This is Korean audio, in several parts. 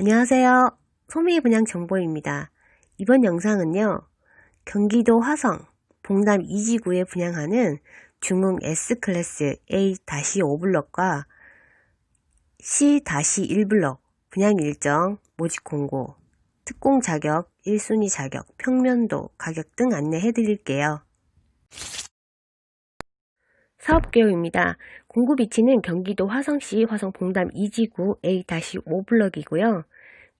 안녕하세요. 소미 분양 정보입니다. 이번 영상은요, 경기도 화성, 봉담 2지구에 분양하는 중흥 S클래스 A-5블럭과 C-1블럭 분양 일정, 모집 공고, 특공 자격, 1순위 자격, 평면도, 가격 등 안내해 드릴게요. 사업 개요입니다. 공급 위치는 경기도 화성시 화성 봉담 2지구 A-5블럭이고요.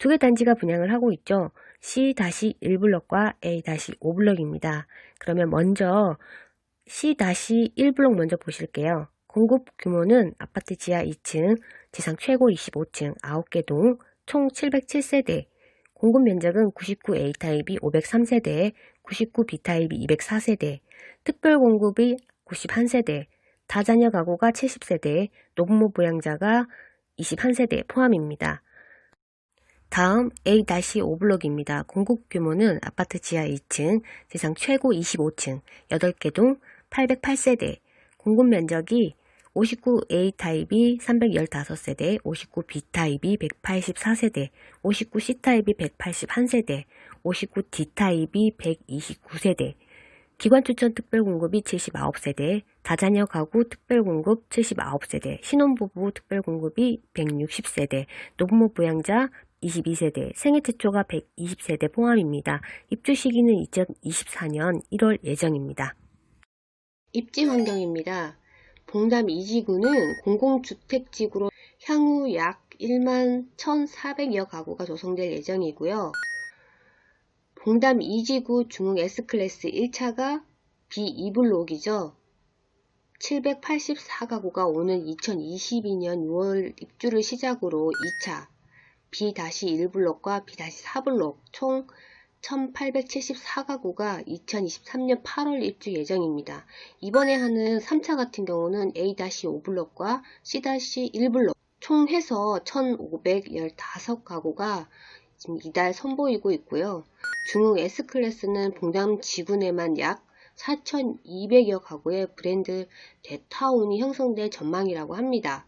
두 개 단지가 분양을 하고 있죠. C-1블럭과 A-5블럭입니다. 그러면 먼저 C-1블럭 먼저 보실게요. 공급 규모는 아파트 지하 2층, 지상 최고 25층, 9개 동, 총 707세대, 공급 면적은 99A 타입이 503세대, 99B 타입이 204세대, 특별 공급이 91세대, 다자녀 가구가 70세대, 노부모 부양자가 21세대 포함입니다. 다음 A-5블럭입니다. 공급 규모는 아파트 지하 2층, 지상 최고 25층, 8개 동, 808세대, 공급 면적이 59A 타입이 315세대, 59B 타입이 184세대, 59C 타입이 181세대, 59D 타입이 129세대, 기관 추천 특별공급이 79세대, 다자녀 가구 특별공급 79세대, 신혼부부 특별공급이 160세대, 노부모 부양자 22세대, 생애 최초가 120세대 포함입니다. 입주 시기는 2024년 1월 예정입니다. 입지 환경입니다. 봉담 2지구는 공공주택지구로 향후 약 1만 1,400여 가구가 조성될 예정이고요. 봉담 2지구 중흥 S클래스 1차가 B2블록이죠. 784가구가 오는 2022년 6월 입주를 시작으로 2차 B-1블록과 B-4블록 총 1874가구가 2023년 8월 입주 예정입니다. 이번에 하는 3차 같은 경우는 A-5블록과 C-1블록 총 해서 1515가구가 지금 이달 선보이고 있고요. 중흥 S클래스는 봉담 지구 내만 약 4,200여 가구의 브랜드 대타운이 형성될 전망이라고 합니다.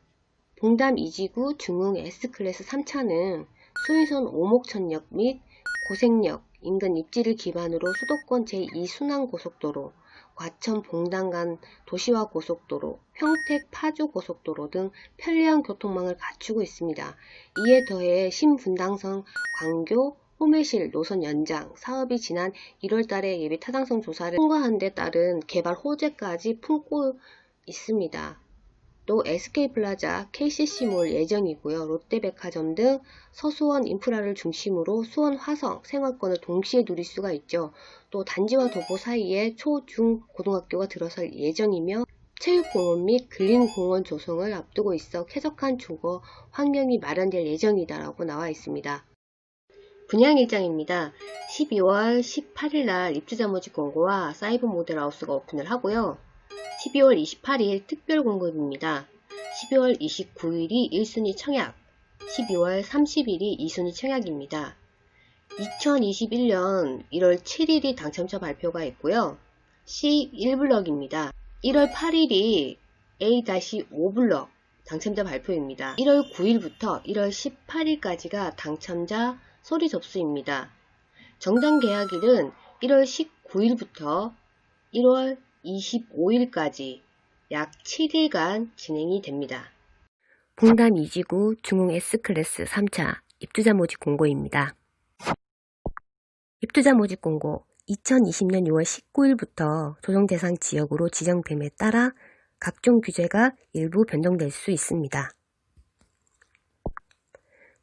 봉담 2지구 중흥 S클래스 3차는 수인선 오목천역 및 고색역 인근 입지를 기반으로 수도권 제2순환고속도로, 과천 봉담 간 도시화 고속도로, 평택 파주 고속도로 등 편리한 교통망을 갖추고 있습니다. 이에 더해 신분당선 광교 호매실 노선 연장 사업이 지난 1월달에 예비 타당성 조사를 통과한 데 따른 개발 호재까지 품고 있습니다. 또 SK플라자, KCC몰 예정이고요. 롯데백화점 등 서수원 인프라를 중심으로 수원, 화성, 생활권을 동시에 누릴 수가 있죠. 또 단지와 도보 사이에 초, 중, 고등학교가 들어설 예정이며 체육공원 및 근린공원 조성을 앞두고 있어 쾌적한 주거 환경이 마련될 예정이다라고 나와 있습니다. 분양 일정입니다. 12월 18일 날 입주자 모집 공고와 사이버 모델하우스가 오픈을 하고요. 12월 28일 특별 공급입니다. 12월 29일이 1순위 청약, 12월 30일이 2순위 청약입니다. 2021년 1월 7일이 당첨자 발표가 있고요. C1블럭입니다. 1월 8일이 A-5블럭 당첨자 발표입니다. 1월 9일부터 1월 18일까지가 당첨자 서류 접수입니다. 정당 계약일은 1월 19일부터 1월 25일까지 약 7일간 진행이 됩니다. 봉담 2지구 중흥 S클래스 3차 입주자 모집 공고입니다. 입주자 모집 공고 2020년 6월 19일부터 조정 대상 지역으로 지정됨에 따라 각종 규제가 일부 변동될 수 있습니다.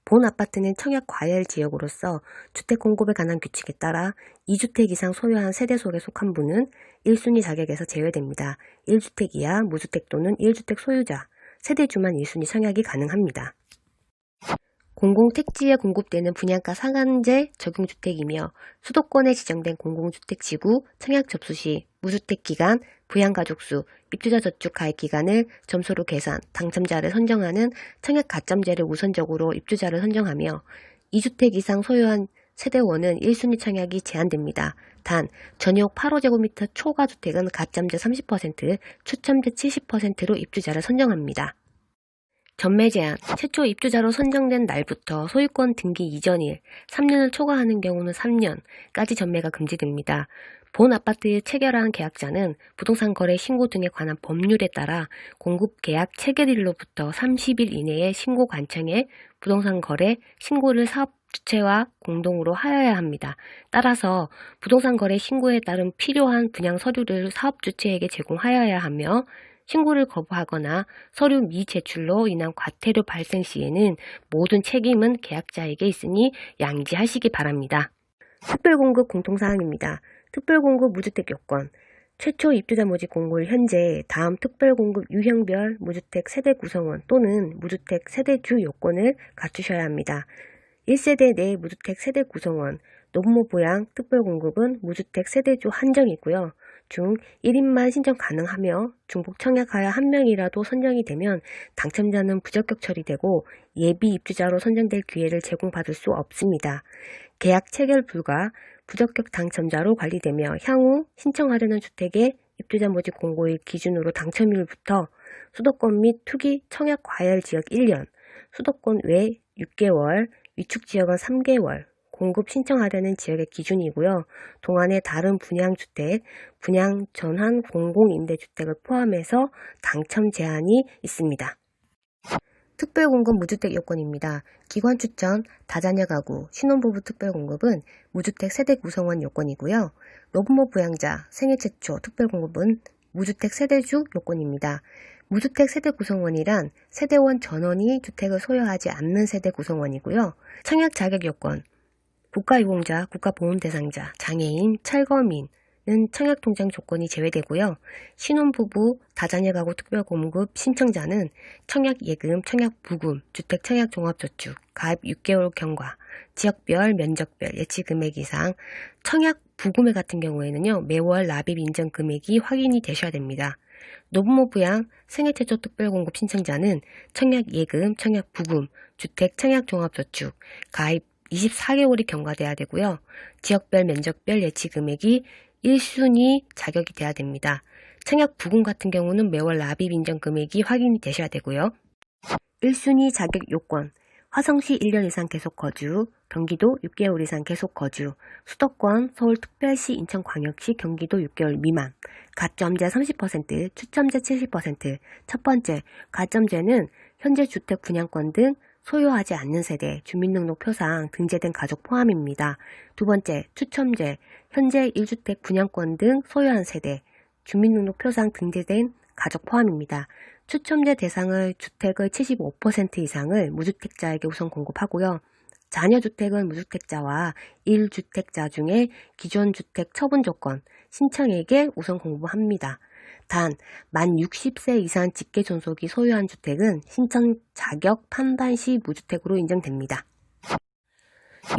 본 아파트는 청약 과열 지역으로서 주택 공급에 관한 규칙에 따라 2주택 이상 소유한 세대 속에 속한 분은 1순위 자격에서 제외됩니다. 1주택 이하 무주택 또는 1주택 소유자, 세대주만 1순위 청약이 가능합니다. 공공택지에 공급되는 분양가 상한제 적용주택이며 수도권에 지정된 공공주택지구 청약 접수 시 무주택 기간, 부양가족수, 입주자 저축 가입 기간을 점수로 계산, 당첨자를 선정하는 청약 가점제를 우선적으로 입주자를 선정하며 2주택 이상 소유한 세대원은 1순위 청약이 제한됩니다. 단, 전용 8호제곱미터 초과주택은 가점제 30%, 추첨제 70%로 입주자를 선정합니다. 전매 제한, 최초 입주자로 선정된 날부터 소유권 등기 이전일, 3년을 초과하는 경우는 3년까지 전매가 금지됩니다. 본 아파트에 체결한 계약자는 부동산 거래 신고 등에 관한 법률에 따라 공급 계약 체결일로부터 30일 이내에 신고 관청에 부동산 거래 신고를 사업 주체와 공동으로 하여야 합니다. 따라서 부동산 거래 신고에 따른 필요한 분양 서류를 사업 주체에게 제공하여야 하며 신고를 거부하거나 서류 미제출로 인한 과태료 발생 시에는 모든 책임은 계약자에게 있으니 양지하시기 바랍니다. 특별공급 공통사항입니다. 특별공급 무주택 요건, 최초 입주자 모집 공고일 현재 다음 특별공급 유형별 무주택 세대 구성원 또는 무주택 세대주 요건을 갖추셔야 합니다. 1세대 내 무주택 세대 구성원, 노부모 부양 특별공급은 무주택 세대주 한정이고요. 중 1인만 신청 가능하며 중복 청약하여 1명이라도 선정이 되면 당첨자는 부적격 처리되고 예비 입주자로 선정될 기회를 제공받을 수 없습니다. 계약 체결 불가, 부적격 당첨자로 관리되며 향후 신청하려는 주택의 입주자 모집 공고일 기준으로 당첨일부터 수도권 및 투기 청약 과열 지역 1년, 수도권 외 6개월, 위축 지역은 3개월, 공급 신청하려는 지역의 기준이고요. 동안의 다른 분양주택, 분양 전환 공공임대주택을 포함해서 당첨 제한이 있습니다. 특별공급 무주택 요건입니다. 기관 추천, 다자녀 가구, 신혼부부 특별공급은 무주택 세대 구성원 요건이고요. 노부모 부양자, 생애 최초 특별공급은 무주택 세대주 요건입니다. 무주택 세대 구성원이란 세대원 전원이 주택을 소유하지 않는 세대 구성원이고요. 청약 자격 요건, 국가유공자, 국가보험 대상자, 장애인, 철거민은 청약통장 조건이 제외되고요. 신혼부부, 다자녀 가구 특별공급 신청자는 청약예금, 청약부금, 주택청약종합저축, 가입 6개월 경과, 지역별, 면적별, 예치금액 이상, 청약부금액 같은 경우에는요, 매월 납입 인정 금액이 확인이 되셔야 됩니다. 노부모 부양, 생애 최초 특별공급 신청자는 청약예금, 청약부금, 주택청약종합저축, 가입 24개월이 경과돼야 되고요. 지역별, 면적별 예치 금액이 1순위 자격이 돼야 됩니다. 청약 부금 같은 경우는 매월 납입 인정 금액이 확인이 되셔야 되고요. 1순위 자격 요건, 화성시 1년 이상 계속 거주, 경기도 6개월 이상 계속 거주, 수도권, 서울특별시, 인천광역시, 경기도 6개월 미만, 가점제 30%, 추첨제 70%. 첫 번째, 가점제는 현재 주택 분양권 등 소유하지 않는 세대, 주민등록표상 등재된 가족 포함입니다. 두 번째, 추첨제, 현재 1주택 분양권 등 소유한 세대, 주민등록표상 등재된 가족 포함입니다. 추첨제 대상을 주택의 75% 이상을 무주택자에게 우선 공급하고요. 자녀주택은 무주택자와 1주택자 중에 기존 주택 처분 조건, 신청에게 우선 공급합니다. 단, 만 60세 이상 직계 존속이 소유한 주택은 신청 자격 판단 시 무주택으로 인정됩니다.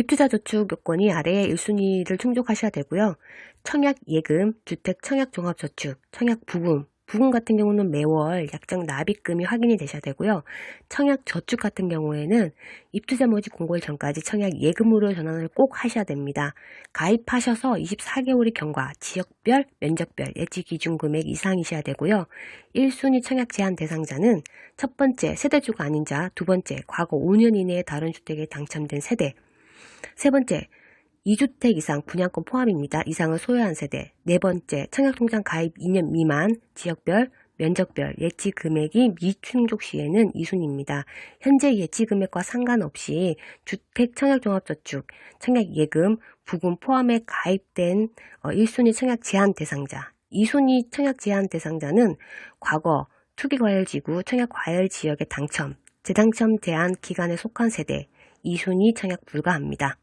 입주자 저축 요건이 아래의 1순위를 충족하셔야 되고요. 청약 예금, 주택 청약 종합저축, 청약 부금, 부금 같은 경우는 매월 약정 납입금이 확인이 되셔야 되고요. 청약 저축 같은 경우에는 입주자 모집 공고일 전까지 청약 예금으로 전환을 꼭 하셔야 됩니다. 가입하셔서 24개월이 경과, 지역별, 면적별, 예치 기준 금액 이상이셔야 되고요. 1순위 청약 제한 대상자는 첫 번째, 세대주가 아닌 자, 두 번째, 과거 5년 이내에 다른 주택에 당첨된 세대, 세 번째, 2주택 이상 분양권 포함입니다. 이상을 소유한 세대. 네 번째, 청약통장 가입 2년 미만, 지역별, 면적별, 예치 금액이 미충족 시에는 2순위입니다. 현재 예치 금액과 상관없이 주택 청약종합저축, 청약예금, 부금 포함에 가입된 1순위 청약 제한 대상자, 2순위 청약 제한 대상자는 과거 투기과열지구 청약과열 지역의 당첨, 재당첨 제한 기간에 속한 세대, 2순위 청약 불가합니다.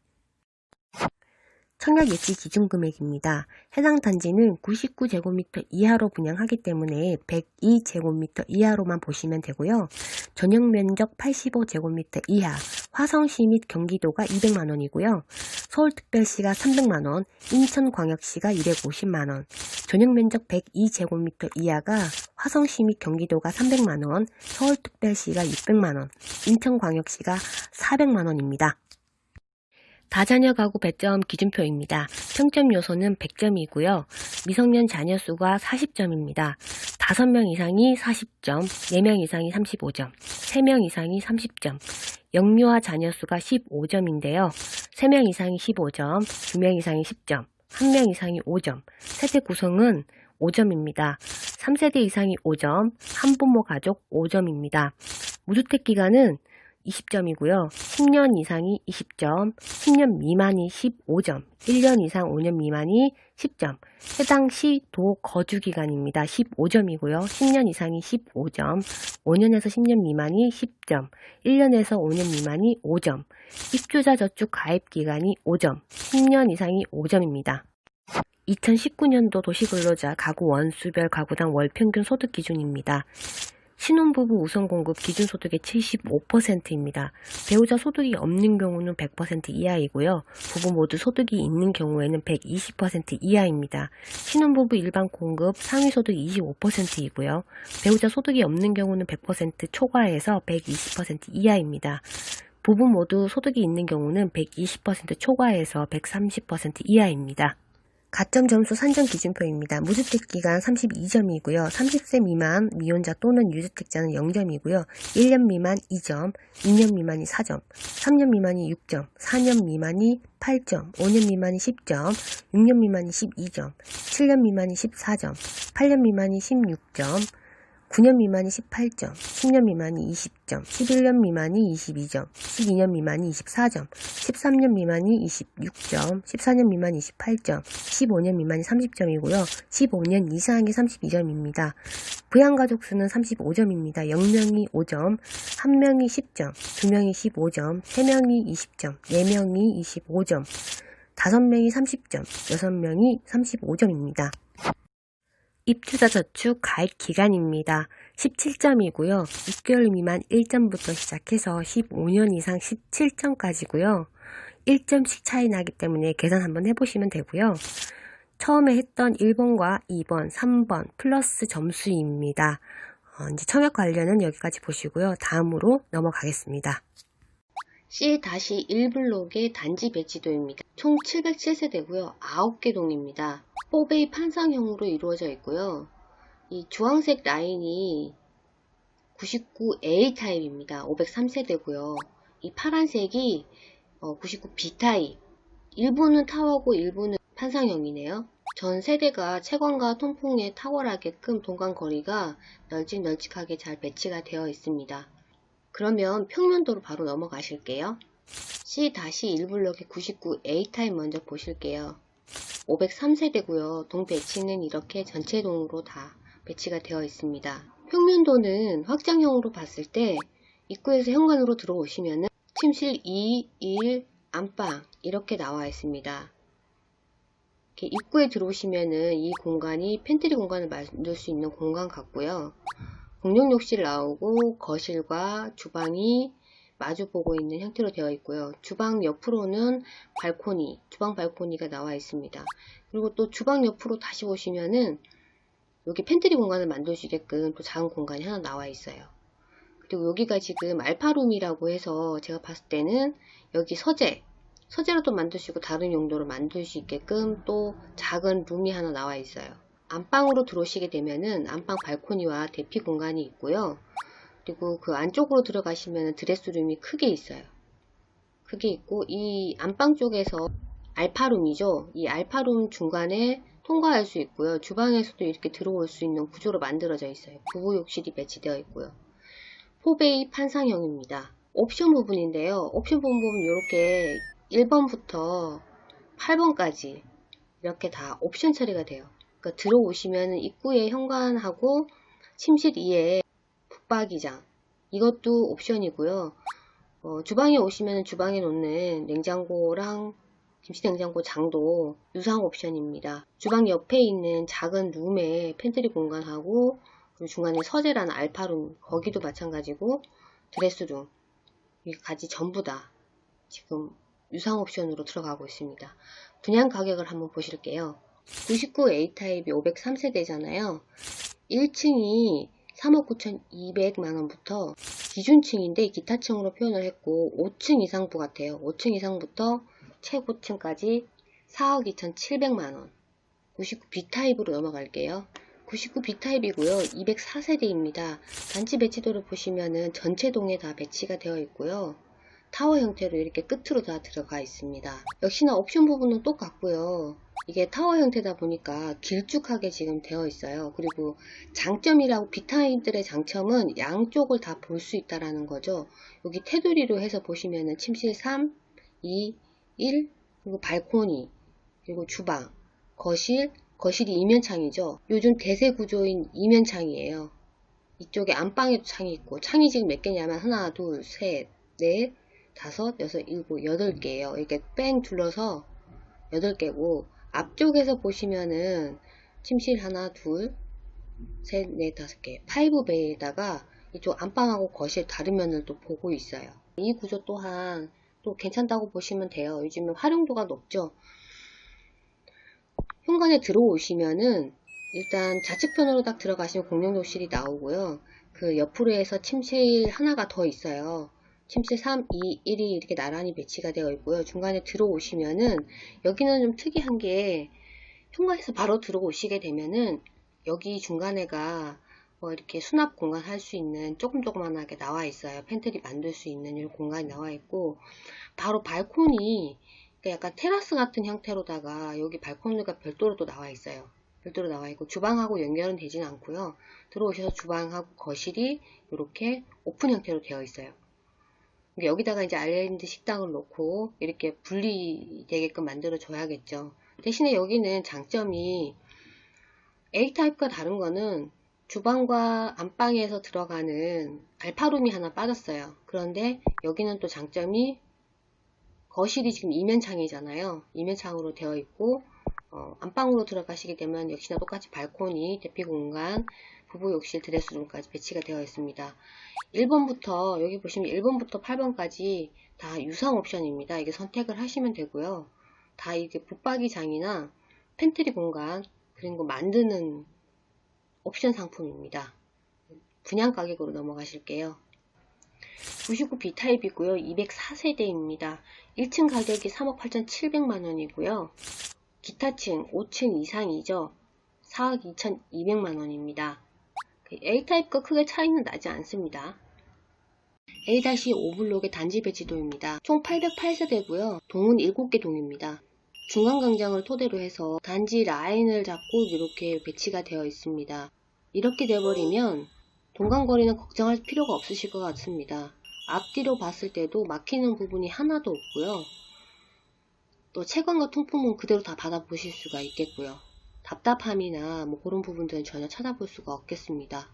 청약 예치 기준 금액입니다. 해당 단지는 99제곱미터 이하로 분양하기 때문에 102제곱미터 이하로만 보시면 되고요. 전용 면적 85제곱미터 이하, 화성시 및 경기도가 200만원이고요. 서울특별시가 300만원, 인천광역시가 250만원, 전용 면적 102제곱미터 이하가 화성시 및 경기도가 300만원, 서울특별시가 600만원, 인천광역시가 400만원입니다. 다자녀 가구 배점 기준표입니다. 평점 요소는 100점이고요. 미성년 자녀 수가 40점입니다. 5명 이상이 40점, 4명 이상이 35점. 3명 이상이 30점, 영유아 자녀수가 15점인데요. 3명 이상이 15점, 2명 이상이 10점, 1명 이상이 5점, 세대 구성은 5점입니다. 3세대 이상이 5점, 한부모 가족 5점입니다. 무주택 기간은 20점이고요. 10년 이상이 20점, 10년 미만이 15점, 1년 이상 5년 미만이 10점, 해당 시도 거주기간입니다. 15점이고요. 10년 이상이 15점, 5년에서 10년 미만이 10점, 1년에서 5년 미만이 5점, 입주자 저축 가입기간이 5점, 10년 이상이 5점입니다. 2019년도 도시근로자 가구 원수별 가구당 월평균 소득 기준입니다. 신혼부부 우선공급 기준소득의 75%입니다. 배우자 소득이 없는 경우는 100% 이하이고요. 부부 모두 소득이 있는 경우에는 120% 이하입니다. 신혼부부 일반 공급 상위소득 25%이고요. 배우자 소득이 없는 경우는 100% 초과해서 120% 이하입니다. 부부 모두 소득이 있는 경우는 120% 초과해서 130% 이하입니다. 가점 점수 산정 기준표입니다. 무주택 기간 32점이고요. 30세 미만 미혼자 또는 유주택자는 0점이고요. 1년 미만 2점, 2년 미만이 4점, 3년 미만이 6점, 4년 미만이 8점, 5년 미만이 10점, 6년 미만이 12점, 7년 미만이 14점, 8년 미만이 16점, 9년 미만이 18점, 10년 미만이 20점, 11년 미만이 22점, 12년 미만이 24점, 13년 미만이 26점, 14년 미만이 28점, 15년 미만이 30점이고요. 15년 이상이 32점입니다. 부양가족 수는 35점입니다. 0명이 5점, 1명이 10점, 2명이 15점, 3명이 20점, 4명이 25점, 5명이 30점, 6명이 35점입니다. 입주자 저축 가입 기간입니다. 17점이고요. 6개월 미만 1점부터 시작해서 15년 이상 17점까지고요. 1점씩 차이 나기 때문에 계산 한번 해보시면 되고요. 처음에 했던 1번과 2번, 3번 플러스 점수입니다. 이제 청약 관련은 여기까지 보시고요. 다음으로 넘어가겠습니다. C-1블록의 단지 배치도입니다. 총 707세대고요. 9개 동입니다. 4베이 판상형으로 이루어져 있고요. 이 주황색 라인이 99A 타입입니다. 503세대고요. 이 파란색이 99B 타입. 일부는 타워고 일부는 판상형이네요. 전 세대가 채광과 통풍에 탁월하게끔 동간 거리가 널찍널찍하게 잘 배치가 되어 있습니다. 그러면 평면도로 바로 넘어가실게요. C-1블록의 99A 타입 먼저 보실게요. 503세대고요. 동 배치는 이렇게 전체 동으로 다 배치가 되어 있습니다. 평면도는 확장형으로 봤을 때 입구에서 현관으로 들어오시면 침실 2, 1, 안방 이렇게 나와 있습니다. 이렇게 입구에 들어오시면은 이 공간이 팬트리 공간을 만들 수 있는 공간 같고요. 공용 욕실 나오고 거실과 주방이 마주보고 있는 형태로 되어 있고요. 주방 옆으로는 발코니, 주방 발코니가 나와 있습니다. 그리고 또 주방 옆으로 다시 보시면은 여기 팬트리 공간을 만들 수 있게끔 또 작은 공간이 하나 나와 있어요. 그리고 여기가 지금 알파룸이라고 해서 제가 봤을 때는 여기 서재로 또 만들 수 있고 다른 용도로 만들 수 있게끔 또 작은 룸이 하나 나와 있어요. 안방으로 들어오시게 되면은 안방 발코니와 대피 공간이 있고요. 그리고 그 안쪽으로 들어가시면 드레스룸이 크게 있어요. 크게 있고 이 안방 쪽에서 알파룸이죠. 이 알파룸 중간에 통과할 수 있고요. 주방에서도 이렇게 들어올 수 있는 구조로 만들어져 있어요. 부부 욕실이 배치되어 있고요. 4베이 판상형입니다. 옵션 부분인데요. 옵션 부분 보면 이렇게 1번부터 8번까지 이렇게 다 옵션 처리가 돼요. 그러니까 들어오시면 입구에 현관하고 침실 2에 붙박이장 이것도 옵션이고요. 주방에 오시면 주방에 놓는 냉장고랑 김치냉장고 장도 유상 옵션입니다. 주방 옆에 있는 작은 룸에 팬트리 공간하고 그리고 중간에 서재라는 알파룸 거기도 마찬가지고 드레스룸 여기까지 전부 다 지금 유상 옵션으로 들어가고 있습니다. 분양 가격을 한번 보실게요. 99A 타입이 503세대잖아요. 1층이 3억 9,200만원부터 기준층인데 기타층으로 표현을 했고 5층 이상부 같아요. 5층 이상부터 최고층까지 4억 2,700만원 99B 타입으로 넘어갈게요. 99 B타입이고요. 204세대입니다. 단지 배치도를 보시면은 전체 동에 다 배치가 되어 있고요. 타워 형태로 이렇게 끝으로 다 들어가 있습니다. 역시나 옵션 부분은 똑같고요. 이게 타워 형태다 보니까 길쭉하게 지금 되어 있어요. 그리고 장점이라고 B타입들의 장점은 양쪽을 다 볼 수 있다라는 거죠. 여기 테두리로 해서 보시면은 침실 3, 2, 1, 그리고 발코니, 그리고 주방, 거실이 이면창이죠. 요즘 대세 구조인 이면창이에요. 이쪽에 안방에도 창이 있고, 창이 지금 몇 개냐면 하나, 둘, 셋, 넷, 다섯, 여섯, 일곱, 8개예요. 이렇게 뺑 둘러서 8개고, 앞쪽에서 보시면은 침실 하나, 둘, 셋, 넷, 5개, 5베이에다가 이쪽 안방하고 거실 다른 면을 또 보고 있어요. 이 구조 또한 또 괜찮다고 보시면 돼요. 요즘은 활용도가 높죠. 현관에 들어오시면은 일단 좌측편으로 딱 들어가시면 공용욕실이 나오고요. 그 옆으로 해서 침실 하나가 더 있어요. 침실 3, 2, 1이 이렇게 나란히 배치가 되어 있고요. 중간에 들어오시면은 여기는 좀 특이한 게 현관에서 바로 들어오시게 되면은 여기 중간에가 뭐 이렇게 수납 공간 할 수 있는 조그만하게 나와 있어요. 팬트리 만들 수 있는 이런 공간이 나와 있고, 바로 발코니, 그러니까 약간 테라스 같은 형태로다가 여기 발코니가 별도로 또 나와 있어요. 별도로 나와 있고, 주방하고 연결은 되진 않고요. 들어오셔서 주방하고 거실이 이렇게 오픈 형태로 되어 있어요. 여기다가 이제 아일랜드 식당을 놓고 이렇게 분리되게끔 만들어 줘야겠죠. 대신에 여기는 장점이 A타입과 다른 거는 주방과 안방에서 들어가는 알파룸이 하나 빠졌어요. 그런데 여기는 또 장점이 거실이 지금 이면창이잖아요. 이면창으로 되어 있고, 안방으로 들어가시게 되면 역시나 똑같이 발코니, 대피 공간, 부부 욕실, 드레스룸까지 배치가 되어 있습니다. 1번부터 여기 보시면 1번부터 8번까지 다 유상 옵션입니다. 이게 선택을 하시면 되고요. 다 이게 붙박이장이나 팬트리 공간, 그리고 만드는 옵션 상품입니다. 분양 가격으로 넘어가실게요. 99 B타입이고요. 204세대입니다. 1층 가격이 3억 8,700만원이고요. 기타층 5층 이상이죠. 4억 2,200만원입니다. A타입과 크게 차이는 나지 않습니다. A-5블록의 단지 배치도입니다. 총 808세대고요. 동은 7개 동입니다. 중앙광장을 토대로 해서 단지 라인을 잡고 이렇게 배치가 되어 있습니다. 이렇게 돼버리면 동간거리는 걱정할 필요가 없으실 것 같습니다. 앞뒤로 봤을 때도 막히는 부분이 하나도 없고요. 또 채광과 통풍은 그대로 다 받아보실 수가 있겠고요. 답답함이나 뭐 그런 부분들은 전혀 찾아볼 수가 없겠습니다.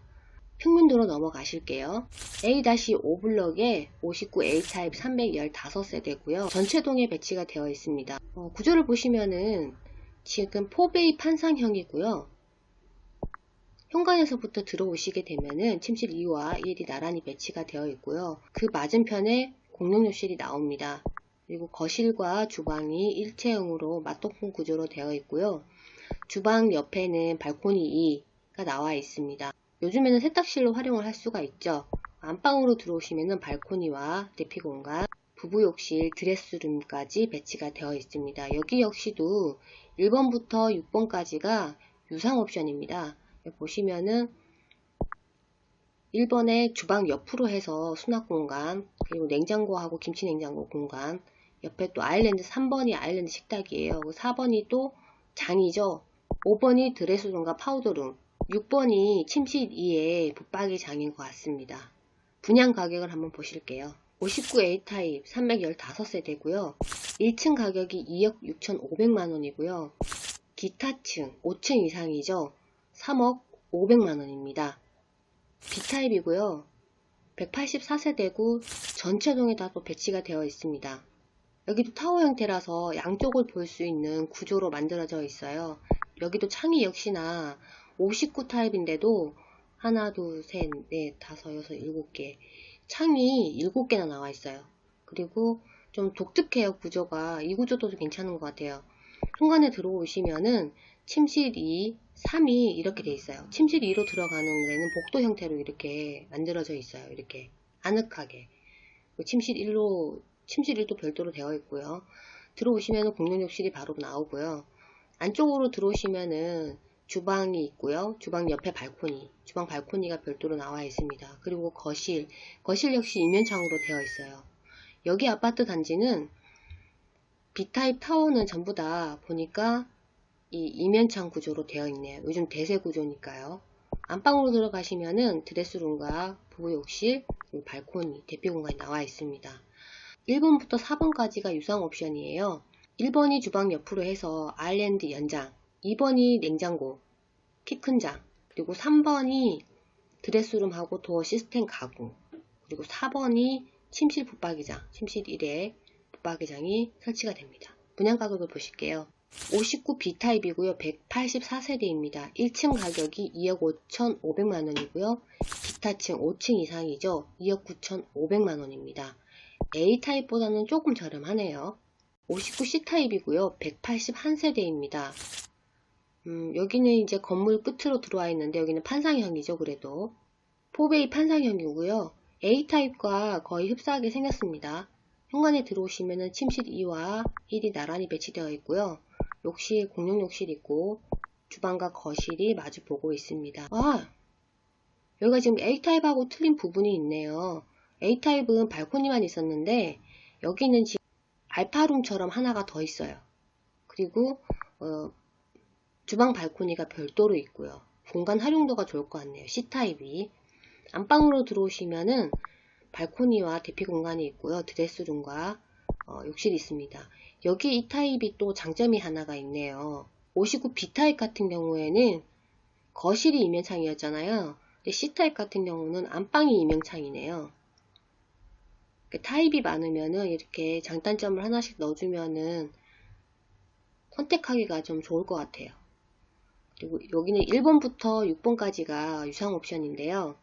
평면도로 넘어가실게요. A-5블럭에 59 A타입 315세대고요. 전체동에 배치가 되어 있습니다. 구조를 보시면은 지금 4베이 판상형이고요. 현관에서부터 들어오시게 되면은 침실 2와 1이 나란히 배치가 되어 있고요. 그 맞은편에 공용욕실이 나옵니다. 그리고 거실과 주방이 일체형으로 맞동풍 구조로 되어 있고요. 주방 옆에는 발코니 2가 나와 있습니다. 요즘에는 세탁실로 활용을 할 수가 있죠. 안방으로 들어오시면은 발코니와 대피 공간, 부부욕실, 드레스룸까지 배치가 되어 있습니다. 여기 역시도 1번부터 6번까지가 유상 옵션입니다. 보시면은 1번에 주방 옆으로 해서 수납 공간, 그리고 냉장고하고 김치 냉장고 공간, 옆에 또 아일랜드 3번이 아일랜드 식탁이에요. 4번이 또 장이죠. 5번이 드레스룸과 파우더룸, 6번이 침실 2에 붙박이 장인 것 같습니다. 분양 가격을 한번 보실게요. 59 A타입 315세대고요. 1층 가격이 2억 6,500만원이고요. 기타층 5층 이상이죠. 3억 500만원입니다. B타입이고요. 184세대고 전체동에 다 또 배치가 되어 있습니다. 여기도 타워 형태라서 양쪽을 볼 수 있는 구조로 만들어져 있어요. 여기도 창이 역시나 59 타입인데도 하나, 둘, 셋, 넷, 다섯, 여섯, 7개 창이 7개나 나와 있어요. 그리고 좀 독특해요. 구조가. 이 구조도 좀 괜찮은 것 같아요. 현관에 들어오시면은 침실 2, 3이 이렇게 돼 있어요. 침실 2로 들어가는 데는 복도 형태로 이렇게 만들어져 있어요. 이렇게 아늑하게. 침실 1도 별도로 되어 있고요. 들어오시면은 공용욕실이 바로 나오고요. 안쪽으로 들어오시면은 주방이 있고요. 주방 옆에 발코니, 주방 발코니가 별도로 나와 있습니다. 그리고 거실 역시 이면창으로 되어 있어요. 여기 아파트 단지는 B타입 타워는 전부 다 보니까 이 이면창 구조로 되어 있네요. 요즘 대세 구조니까요. 안방으로 들어가시면은 드레스룸과 부부욕실, 그리고 발코니, 대피 공간이 나와 있습니다. 1번부터 4번까지가 유상 옵션이에요. 1번이 주방 옆으로 해서 아일랜드 연장, 2번이 냉장고, 키 큰 장, 그리고 3번이 드레스룸하고 도어 시스템 가구, 그리고 4번이 침실 붙박이장, 침실 1에 붙박이장이 설치가 됩니다. 분양 가격을 보실게요. 59 B타입이고요. 184세대입니다. 1층 가격이 2억 5,500만원이고요. 기타층 5층 이상이죠. 2억 9,500만원입니다. A타입보다는 조금 저렴하네요. 59 C타입이고요. 181세대입니다. 여기는 이제 건물 끝으로 들어와 있는데 여기는 판상형이죠. 그래도 4베이 판상형이고요. A타입과 거의 흡사하게 생겼습니다. 현관에 들어오시면은 침실 2와 1이 나란히 배치되어 있고요. 욕실, 공용 욕실 있고 주방과 거실이 마주 보고 있습니다. 여기가 지금 A타입하고 틀린 부분이 있네요. A타입은 발코니만 있었는데 여기는 지금 알파룸처럼 하나가 더 있어요. 그리고 주방 발코니가 별도로 있고요. 공간 활용도가 좋을 것 같네요. C타입이. 안방으로 들어오시면은 발코니와 대피 공간이 있고요. 드레스룸과 욕실이 있습니다. 여기 이 타입이 또 장점이 하나가 있네요. 59 B타입 같은 경우에는 거실이 이면창이었잖아요. 근데 C타입 같은 경우는 안방이 이면창이네요. 타입이 많으면은 이렇게 장단점을 하나씩 넣어주면은 선택하기가 좀 좋을 것 같아요. 그리고 여기는 1번부터 6번까지가 유상 옵션인데요.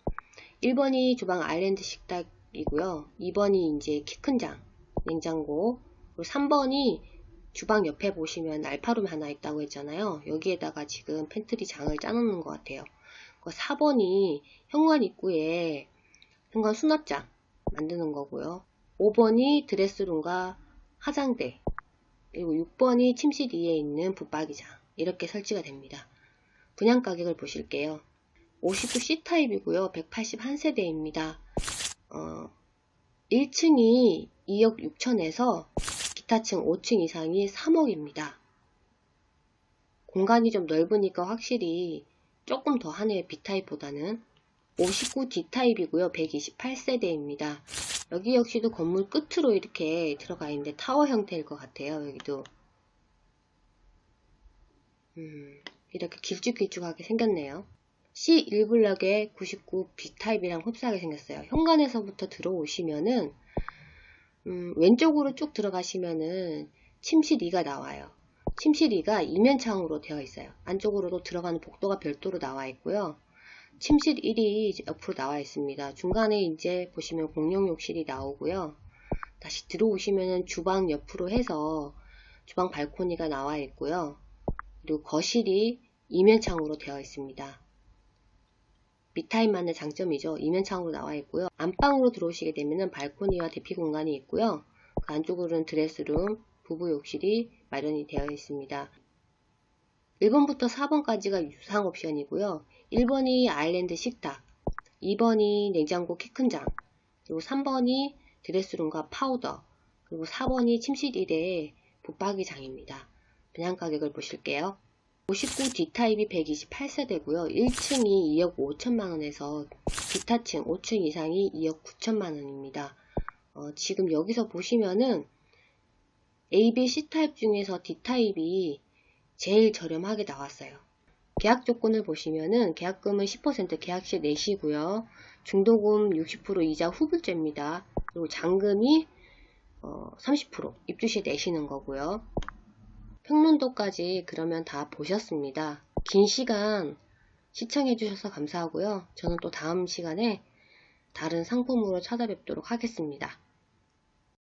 1번이 주방 아일랜드 식탁이고요. 2번이 이제 키 큰 장, 냉장고, 그리고 3번이 주방 옆에 보시면 알파룸 하나 있다고 했잖아요. 여기에다가 지금 팬트리 장을 짜놓는 것 같아요. 4번이 현관 입구에 현관 수납장 만드는 거고요. 5번이 드레스룸과 화장대, 그리고 6번이 침실 2에 있는 붙박이장, 이렇게 설치가 됩니다. 분양 가격을 보실게요. 59 C타입이고요. 181세대입니다. 1층이 2억 6천에서 기타층 5층 이상이 3억입니다. 공간이 좀 넓으니까 확실히 조금 더 하네요. B타입보다는. 59 D타입이고요. 128세대입니다. 여기 역시도 건물 끝으로 이렇게 들어가 있는데 타워 형태일 것 같아요. 여기도 이렇게 길쭉길쭉하게 생겼네요. C1블럭에 99 B타입이랑 흡사하게 생겼어요. 현관에서부터 들어오시면은 왼쪽으로 쭉 들어가시면은 침실 2가 나와요. 침실 2가 이면창으로 되어 있어요. 안쪽으로도 들어가는 복도가 별도로 나와 있고요. 침실 1이 옆으로 나와 있습니다. 중간에 이제 보시면 공용 욕실이 나오고요. 다시 들어오시면은 주방 옆으로 해서 주방 발코니가 나와 있고요. 그리고 거실이 이면창으로 되어 있습니다. B타입만의 장점이죠. 이면창으로 나와 있고요. 안방으로 들어오시게 되면 발코니와 대피 공간이 있고요. 그 안쪽으로는 드레스룸, 부부 욕실이 마련이 되어 있습니다. 1번부터 4번까지가 유상 옵션이고요. 1번이 아일랜드 식탁, 2번이 냉장고 키 큰 장, 그리고 3번이 드레스룸과 파우더, 그리고 4번이 침실 1에 붙박이장입니다. 분양 가격을 보실게요. 59 D타입이 128세대고요. 1층이 2억 5천만원에서 기타층 5층 이상이 2억 9천만원입니다. 지금 여기서 보시면은 A, B, C타입 중에서 D타입이 제일 저렴하게 나왔어요. 계약 조건을 보시면은 계약금은 10% 계약시 내시고요. 중도금 60% 이자 후불제입니다. 그리고 잔금이 30% 입주시에 내시는 거고요. 평론도까지 그러면 다 보셨습니다. 긴 시간 시청해 주셔서 감사하고요. 저는 또 다음 시간에 다른 상품으로 찾아뵙도록 하겠습니다.